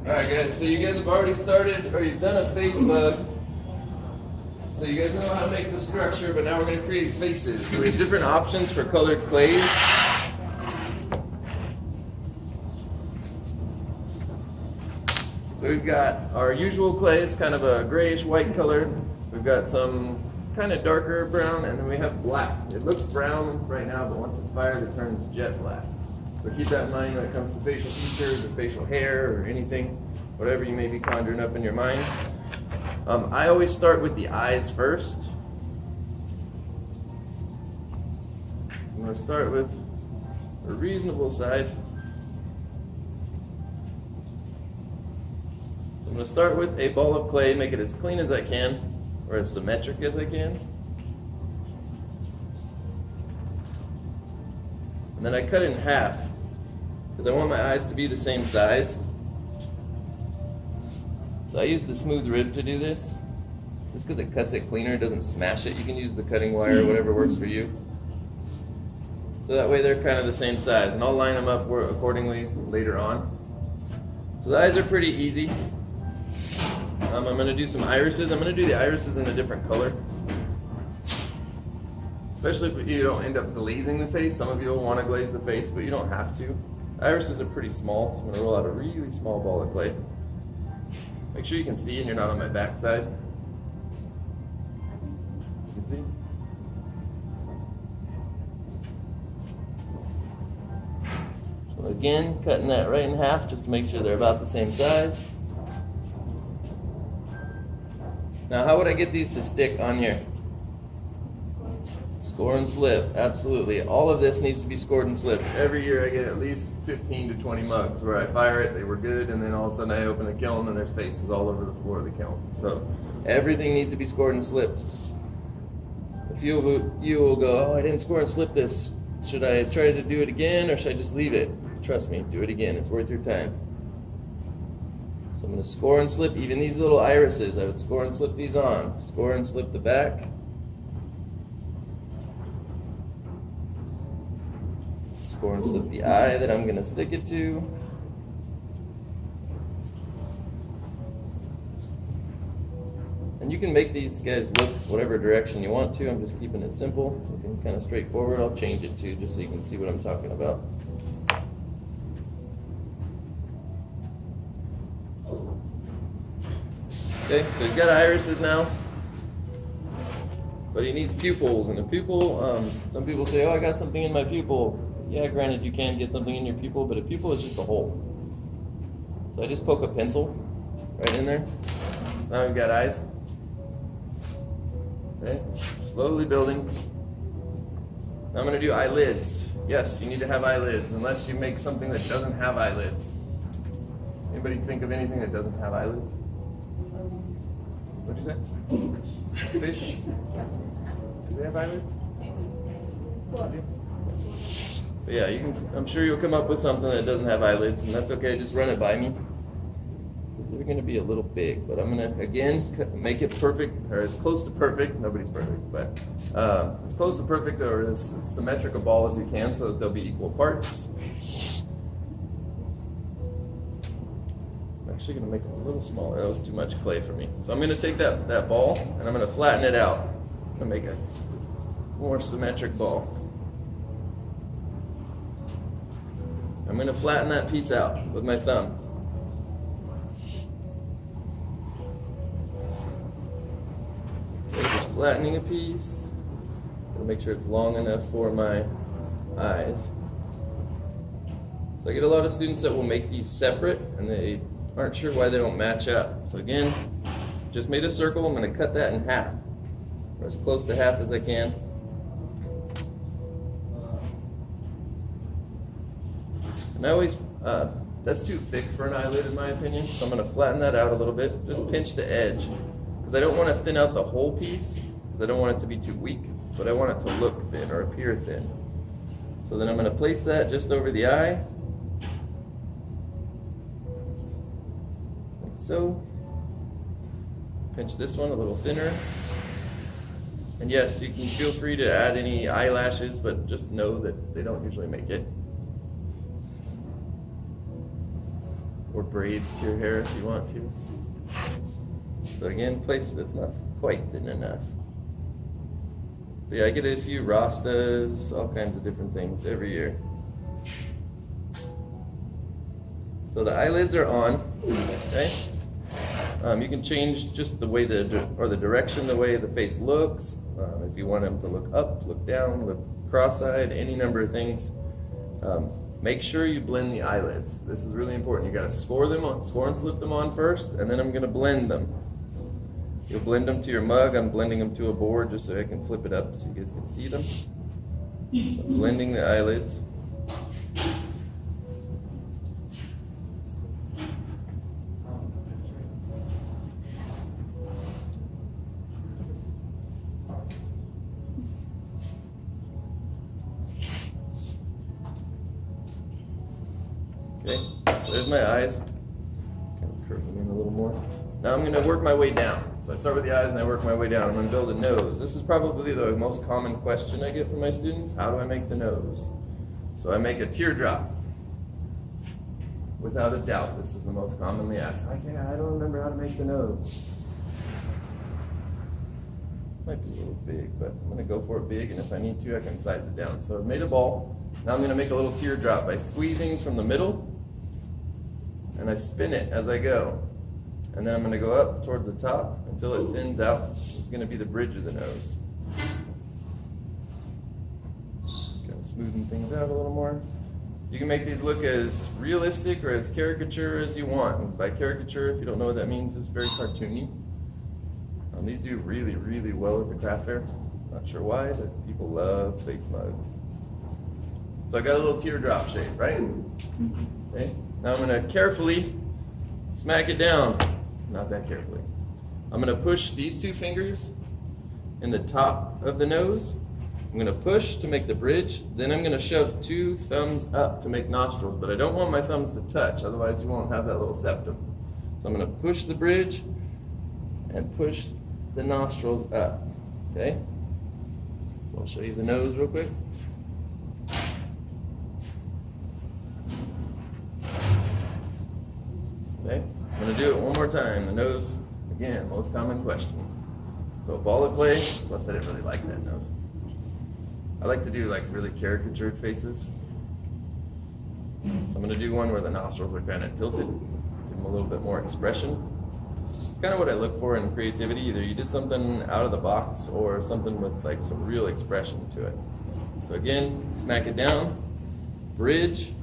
Alright guys, so you guys have already started, or you've done a face mug. So you guys know how to make the structure, but now we're going to create faces. So we have different options for colored clays. So we've got our usual clay, it's kind of a grayish white color. We've got some kind of darker brown, and then we have black. It looks brown right now, but once it's fired, it turns jet black. So keep that in mind when it comes to facial features or facial hair or anything, whatever you may be conjuring up in your mind. I always start with the eyes first. I'm going to start with a reasonable size. So I'm going to start with a ball of clay, make it as clean as I can, or as symmetric as I can. And then I cut it in half, because I want my eyes to be the same size. So I use the smooth rib to do this, just because it cuts it cleaner, it doesn't smash it. You can use the cutting wire, whatever works for you. So that way they're kind of the same size, and I'll line them up accordingly later on. So the eyes are pretty easy. I'm going to do some irises. I'm going to do the irises in a different color. Especially if you don't end up glazing the face. Some of you will want to glaze the face, but you don't have to. Irises are pretty small, so I'm going to roll out a really small ball of clay. Make sure you can see and you're not on my backside. You can see? So again, cutting that right in half just to make sure they're about the same size. Now, how would I get these to stick on here? Score and slip, absolutely. All of this needs to be scored and slipped. Every year I get at least 15 to 20 mugs where I fire it, they were good, and then all of a sudden I open the kiln and there's faces all over the floor of the kiln. So everything needs to be scored and slipped. A few of you will go, oh, I didn't score and slip this. Should I try to do it again, or should I just leave it? Trust me, do it again. It's worth your time. So I'm going to score and slip even these little irises. I would score and slip these on. Score and slip the back. Score and slip the eye that I'm going to stick it to. And you can make these guys look whatever direction you want to. I'm just keeping it simple, looking kind of straightforward. I'll change it too, just so you can see what I'm talking about. Okay, so he's got irises now, but he needs pupils, and a pupil, some people say, oh, I got something in my pupil. Yeah, granted, you can get something in your pupil, but a pupil is just a hole. So I just poke a pencil right in there. Now we've got eyes. Okay, slowly building. Now I'm going to do eyelids. Yes, you need to have eyelids, unless you make something that doesn't have eyelids. Anybody think of anything that doesn't have eyelids? What'd you say? Fish? Do they have eyelids? But yeah, you can. I'm sure you'll come up with something that doesn't have eyelids, and that's okay. Just run it by me. They're going to be a little big, but I'm going to again make it perfect, or as close to perfect. Nobody's perfect, but as close to perfect or as symmetric a ball as you can, so that they'll be equal parts. I'm actually going to make it a little smaller. That was too much clay for me. So I'm going to take that ball and I'm going to flatten it out. I'm going to make a more symmetric ball. I'm going to flatten that piece out with my thumb. So just flattening a piece. I'll make sure it's long enough for my eyes. So I get a lot of students that will make these separate and they aren't sure why they don't match up. So again, just made a circle. I'm going to cut that in half, or as close to half as I can. And I always, that's too thick for an eyelid in my opinion, so I'm going to flatten that out a little bit. Just pinch the edge, because I don't want to thin out the whole piece, because I don't want it to be too weak, but I want it to look thin or appear thin. So then I'm going to place that just over the eye. So, pinch this one a little thinner. And yes, you can feel free to add any eyelashes, but just know that they don't usually make it. or braids to your hair if you want to. So again, place that's not quite thin enough. But yeah, I get a few rastas, all kinds of different things every year. So the eyelids are on, okay? You can change just the way the direction, the way the face looks. If you want them to look up, look down, look cross-eyed, any number of things. Make sure you blend the eyelids. This is really important. You gotta score and slip them on first, and then I'm gonna blend them. You'll blend them to your mug. I'm blending them to a board just so I can flip it up so you guys can see them. So I'm blending the eyelids. Okay, so there's my eyes. Kind of curve them in a little more. Now I'm going to work my way down. So I start with the eyes and I work my way down. I'm going to build a nose. This is probably the most common question I get from my students. How do I make the nose? So I make a teardrop. Without a doubt, this is the most commonly asked. I don't remember how to make the nose. Might be a little big, but I'm going to go for it big, and if I need to, I can size it down. So I've made a ball. Now I'm going to make a little teardrop by squeezing from the middle, and I spin it as I go. And then I'm going to go up towards the top until it thins out. It's going to be the bridge of the nose. Kind of smoothing things out a little more. You can make these look as realistic or as caricature as you want. And by caricature, if you don't know what that means, it's very cartoony. These do really, really well at the craft fair. Not sure why, but people love face mugs. So I got a little teardrop shape, right? Okay. Now I'm going to carefully smack it down. Not that carefully. I'm going to push these two fingers in the top of the nose. I'm going to push to make the bridge. Then I'm going to shove two thumbs up to make nostrils, but I don't want my thumbs to touch, otherwise you won't have that little septum. So I'm going to push the bridge and push the nostrils up. Okay? So I'll show you the nose real quick. Okay, I'm going to do it one more time. The nose, again, most common question. So a ball of clay, plus I didn't really like that nose. I like to do like really caricatured faces. So I'm going to do one where the nostrils are kind of tilted, give them a little bit more expression. It's kind of what I look for in creativity. Either you did something out of the box or something with like some real expression to it. So again, smack it down, bridge,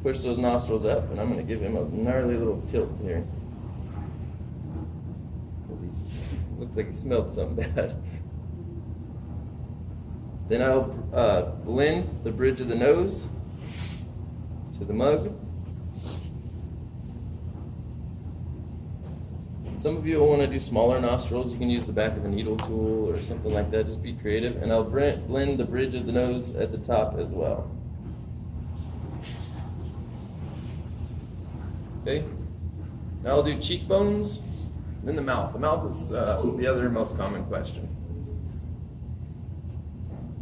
push those nostrils up, and I'm going to give him a gnarly little tilt here. Because he looks like he smelled something bad. Then I'll blend the bridge of the nose to the mug. Some of you will want to do smaller nostrils. You can use the back of a needle tool or something like that. Just be creative. And I'll blend the bridge of the nose at the top as well. Okay. Now I'll do cheekbones, then the mouth. The mouth is the other most common question.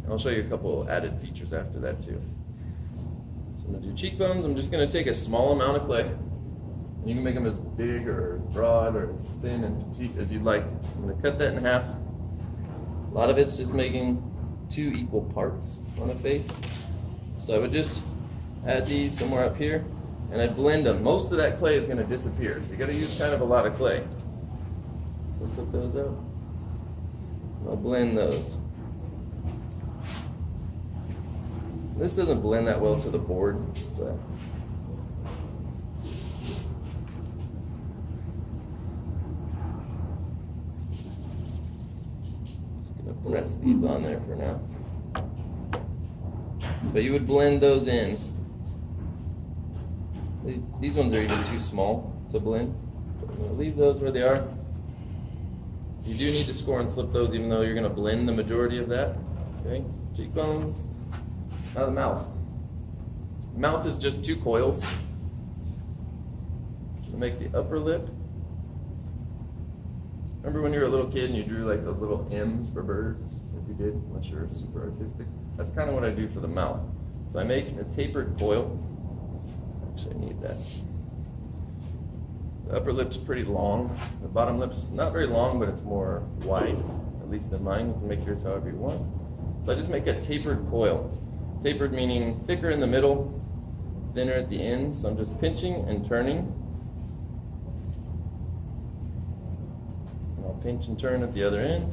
I'll show you a couple added features after that too. So I'm going to do cheekbones. I'm just going to take a small amount of clay. And you can make them as big or as broad or as thin and petite as you'd like. I'm going to cut that in half. A lot of it's just making two equal parts on a face. So I would just add these somewhere up here and I blend them. Most of that clay is going to disappear, so you got to use kind of a lot of clay. So put those out. I'll blend those. This doesn't blend that well to the board, but just gonna press these on there for now. But you would blend those in. These ones are even too small to blend. But I'm gonna leave those where they are. You do need to score and slip those, even though you're gonna blend the majority of that. Okay, cheekbones. Now the mouth. The mouth is just two coils. To make the upper lip. Remember when you were a little kid and you drew like those little M's for birds? If you did, unless you're super artistic. That's kind of what I do for the mouth. So I make a tapered coil. Actually, I need that. The upper lip's pretty long. The bottom lip's not very long, but it's more wide, at least in mine. You can make yours however you want. So I just make a tapered coil. Tapered meaning thicker in the middle, thinner at the ends. So I'm just pinching and turning. And I'll pinch and turn at the other end.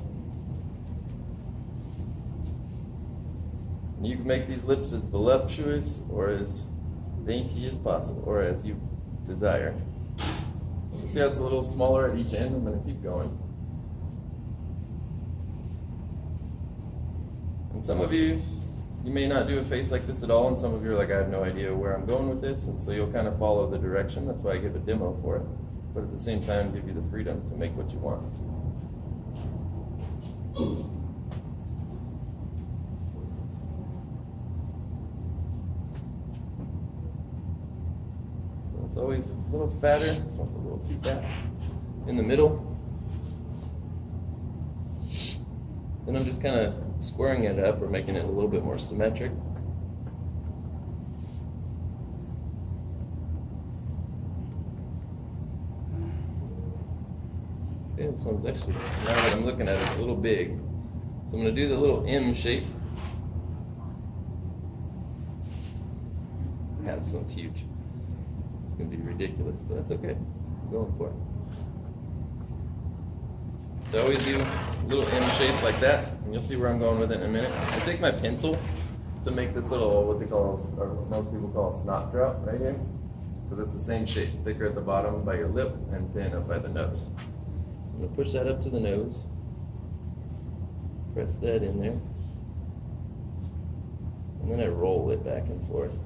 And you can make these lips as voluptuous or as dainty as possible, or as you desire. So see how it's a little smaller at each end? I'm going to keep going. And some of you may not do a face like this at all, and some of you are like, I have no idea where I'm going with this, and so you'll kind of follow the direction. That's why I give a demo for it. But at the same time, give you the freedom to make what you want. So it's always a little fatter. This one's a little too fat. In the middle. Then I'm just kind of squaring it up or making it a little bit more symmetric. Okay, this one's actually, now that I'm looking at it, it's a little big. So I'm going to do the little M shape. Yeah, this one's huge. It's going to be ridiculous, but that's okay. I'm going for it. So I always do a little M shape like that, and you'll see where I'm going with it in a minute. I take my pencil to make this little, what they call, or most people call a snot drop right here, because it's the same shape, thicker at the bottom by your lip and thin up by the nose. So I'm going to push that up to the nose, press that in there, and then I roll it back and forth.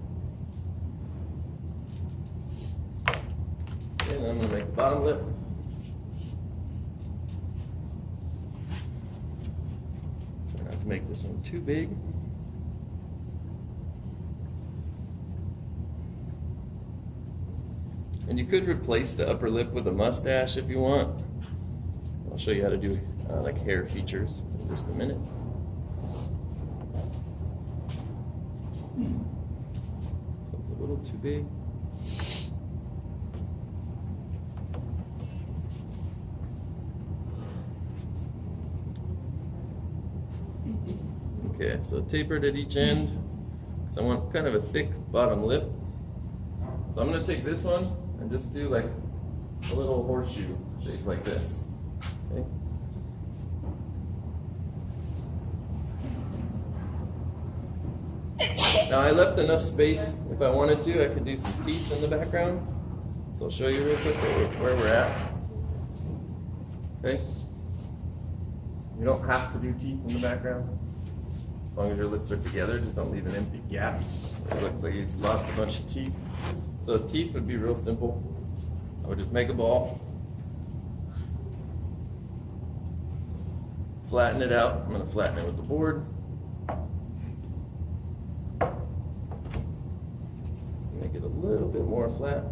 Okay, and I'm going to make the bottom lip. To make this one too big. And you could replace the upper lip with a mustache if you want. I'll show you how to do like hair features in just a minute. So it's a little too big. Okay, so tapered at each end. So I want kind of a thick bottom lip. So I'm going to take this one and just do like a little horseshoe shape like this. Okay. Now I left enough space. If I wanted to, I could do some teeth in the background. So I'll show you real quick where we're at. Okay. You don't have to do teeth in the background. As long as your lips are together, just don't leave an empty gap. It looks like he's lost a bunch of teeth. So teeth would be real simple. I would just make a ball, flatten it out. I'm going to flatten it with the board. Make it a little bit more flat.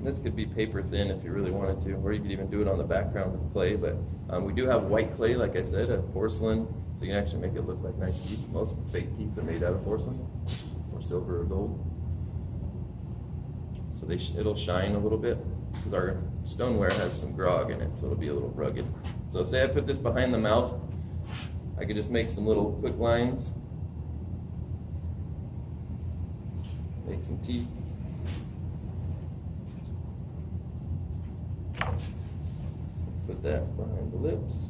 This could be paper thin if you really wanted to, or you could even do it on the background with clay, but we do have white clay, like I said, a porcelain, so you can actually make it look like nice teeth. Most fake teeth are made out of porcelain, or silver or gold. So it'll shine a little bit, because our stoneware has some grog in it, so it'll be a little rugged. So say I put this behind the mouth, I could just make some little quick lines, make some teeth. Put that behind the lips.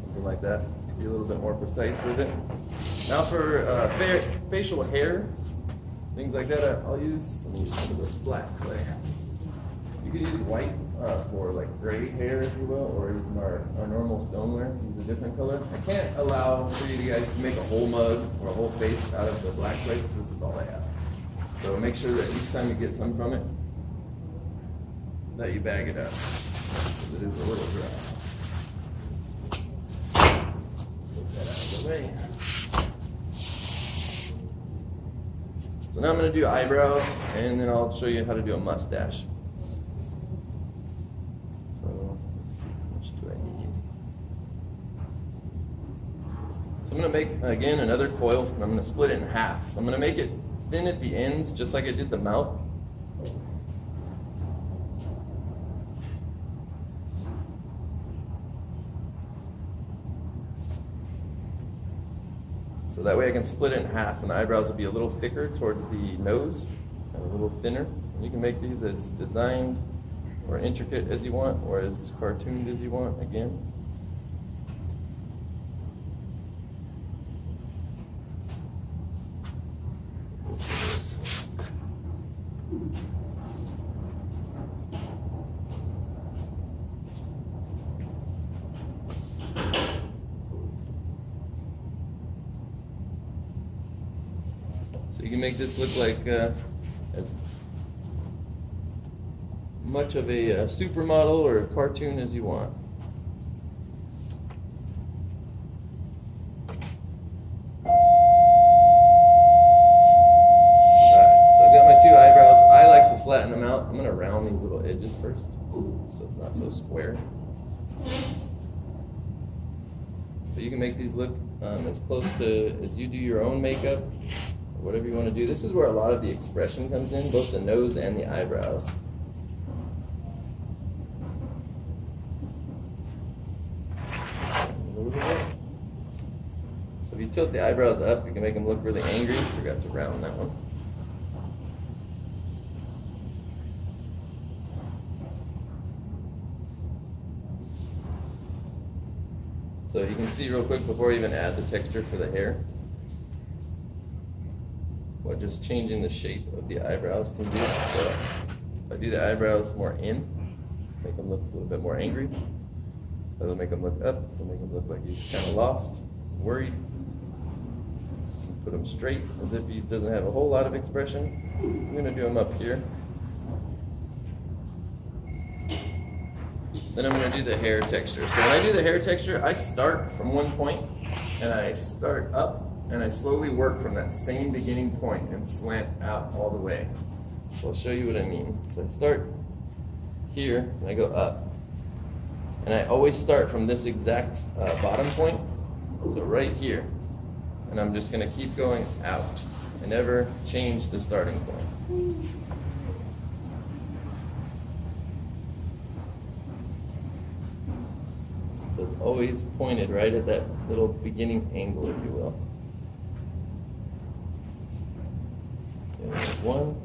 Something like that. Be a little bit more precise with it. Now for facial hair, things like that, I'll use some of this black clay. You can use white for like gray hair, if you will, or even our normal stoneware. Use a different color. I can't allow for you guys to make a whole mug or a whole face out of the black clay, because this is all I have. So make sure that each time you get some from it, that you bag it up, because it is a little dry. Put that out of the way. So So now I'm going to do eyebrows, and then I'll show you how to do a mustache. So let's see, how much do I need? So I'm going to make, again, another coil, and I'm going to split it in half. So I'm going to make it thin at the ends, just like I did the mouth. So that way I can split it in half, and the eyebrows will be a little thicker towards the nose and a little thinner. And you can make these as designed or intricate as you want, or as cartooned as you want, again. So you can make this look like as much of a supermodel or a cartoon as you want. Alright, so I've got my two eyebrows. I like to flatten them out. I'm going to round these little edges first, so it's not so square. So you can make these look as close to as you do your own makeup, or whatever you want to do. This is where a lot of the expression comes in, both the nose and the eyebrows. So if you tilt the eyebrows up, you can make them look really angry. Forgot to round that one. So you can see real quick before I even add the texture for the hair, what just changing the shape of the eyebrows can do. So if I do the eyebrows more in, make them look a little bit more angry. That'll make them look up, it'll make them look like he's kind of lost, worried. Put him straight as if he doesn't have a whole lot of expression. I'm going to do him up here. Then I'm going to do the hair texture. So when I do the hair texture, I start from one point and I start up and I slowly work from that same beginning point and slant out all the way. So I'll show you what I mean. So I start here and I go up. And I always start from this exact bottom point, so right here. And I'm just going to keep going out. I never change the starting point. So it's always pointed right at that little beginning angle, if you will. Okay, one.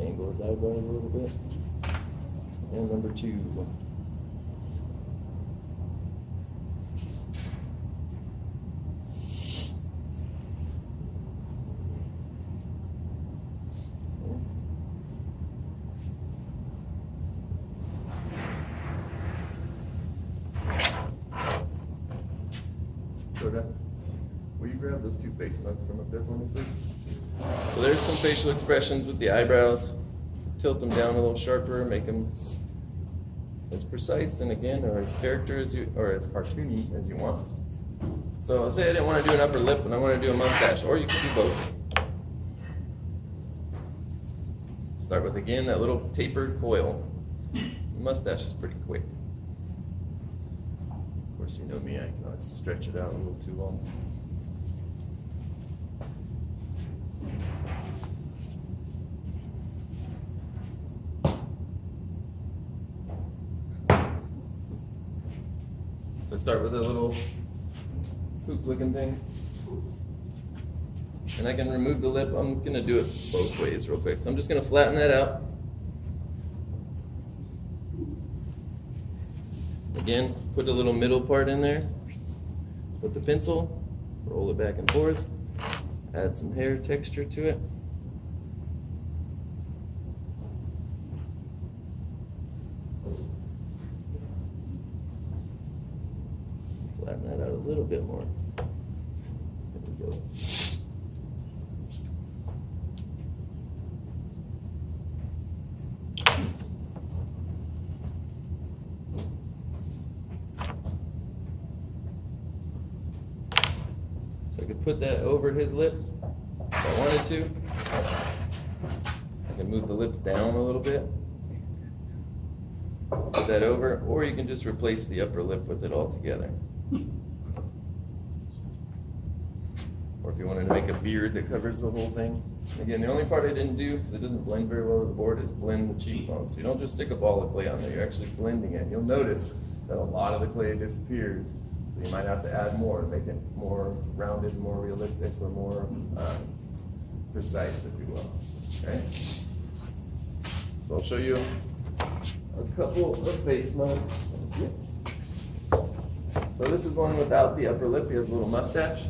Angle his eyebrows a little bit. And number two. Jordan, will you grab those two face masks from up there for me, please? So there's some facial expressions with the eyebrows. Tilt them down a little sharper, make them as precise and again, or as character as you, or as cartoony as you want. So say I didn't want to do an upper lip and I want to do a mustache, or you can do both. Start with again that little tapered coil. The mustache is pretty quick. Of course, you know me, I can always stretch it out a little too long. So I start with a little hoop looking thing. And I can remove the lip. I'm going to do it both ways real quick. So I'm just going to flatten that out. Again, put a little middle part in there. With the pencil, roll it back and forth. Add some hair texture to it. Flatten that out a little bit more. There we go. So put that over his lip if I wanted to. I can move the lips down a little bit. Put that over, or you can just replace the upper lip with it all together. Or if you wanted to make a beard that covers the whole thing. Again, the only part I didn't do, because it doesn't blend very well with the board, is blend the cheekbones. So you don't just stick a ball of clay on there, you're actually blending it. You'll notice that a lot of the clay disappears, so you might have to add more to make it more rounded, more realistic, or more precise, if you will. Okay? So I'll show you a couple of face mugs. So this is one without the upper lip, he has a little mustache.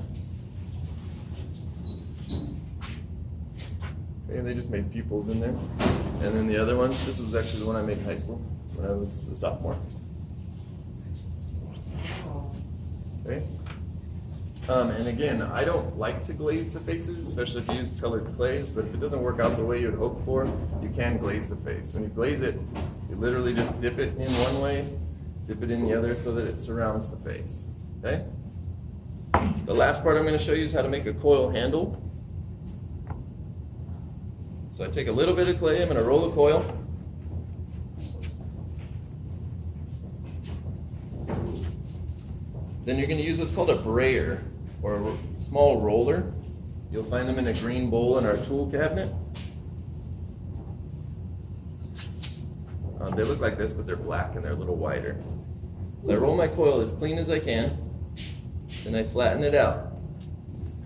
And they just made pupils in there. And then the other one, this was actually the one I made in high school when I was a sophomore. Okay. And again, I don't like to glaze the faces, especially if you use colored clays, but if it doesn't work out the way you'd hope for, you can glaze the face. When you glaze it, you literally just dip it in one way, dip it in the other so that it surrounds the face. Okay? The last part I'm going to show you is how to make a coil handle. So I take a little bit of clay, I'm going to roll a coil. Then you're going to use what's called a brayer, or a small roller. You'll find them in a green bowl in our tool cabinet. They look like this, but they're black and they're a little wider. So I roll my coil as clean as I can, then I flatten it out.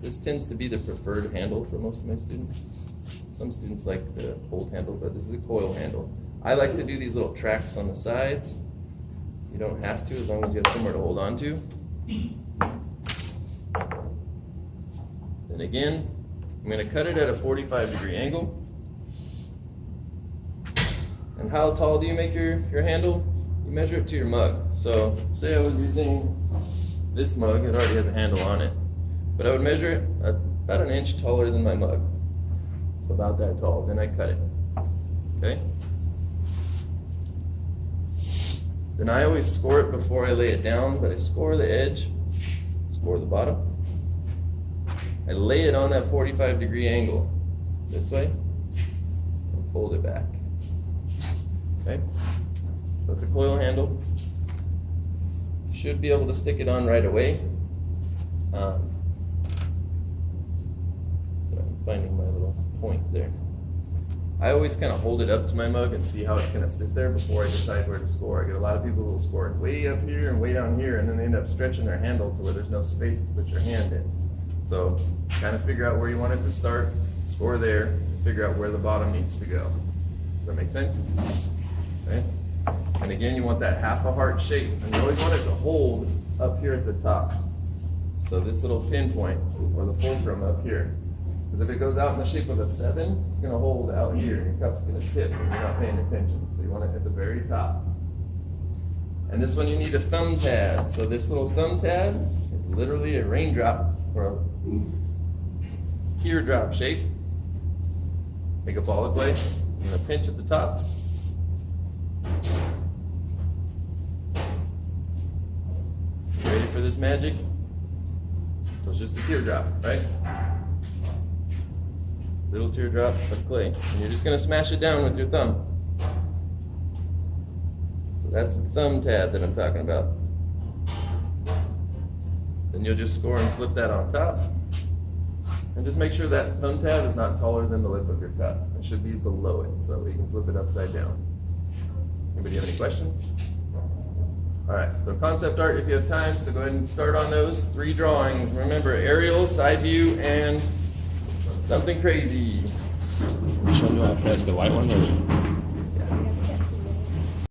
This tends to be the preferred handle for most of my students. Some students like the old handle, but this is a coil handle. I like to do these little tracks on the sides. You don't have to, as long as you have somewhere to hold on to. Then again, I'm going to cut it at a 45-degree angle. And how tall do you make your handle? You measure it to your mug. So say I was using this mug, it already has a handle on it. But I would measure it about an inch taller than my mug. So about that tall, then I cut it. Okay? Then I always score it before I lay it down, but I score the edge, score the bottom. I lay it on that 45-degree angle this way, and fold it back. Okay? So it's a coil handle. You should be able to stick it on right away. So I'm finding my little point there. I always kind of hold it up to my mug and see how it's going to sit there before I decide where to score. I get a lot of people who will score it way up here and way down here, and then they end up stretching their handle to where there's no space to put your hand in. So kind of figure out where you want it to start, score there, and figure out where the bottom needs to go. Does that make sense? Okay. And again, you want that half a heart shape, and you always want it to hold up here at the top. So this little pinpoint, or the fulcrum up here. Because if it goes out in the shape of a 7, it's going to hold out here. Your cup's going to tip if you're not paying attention. So you want it at the very top. And this one you need a thumb tab. So this little thumb tab is literally a raindrop or a teardrop shape. Make a ball of clay. I'm going to pinch at the tops. You ready for this magic? So it's just a teardrop, right? Little teardrop of clay, and you're just going to smash it down with your thumb. So that's the thumb tab that I'm talking about. Then you'll just score and slip that on top. And just make sure that thumb tab is not taller than the lip of your cup. It should be below it, so we can flip it upside down. Anybody have any questions? Alright, so concept art if you have time, so go ahead and start on those 3 drawings. Remember, aerial, side view, and something crazy. Which one do I press? The white one or?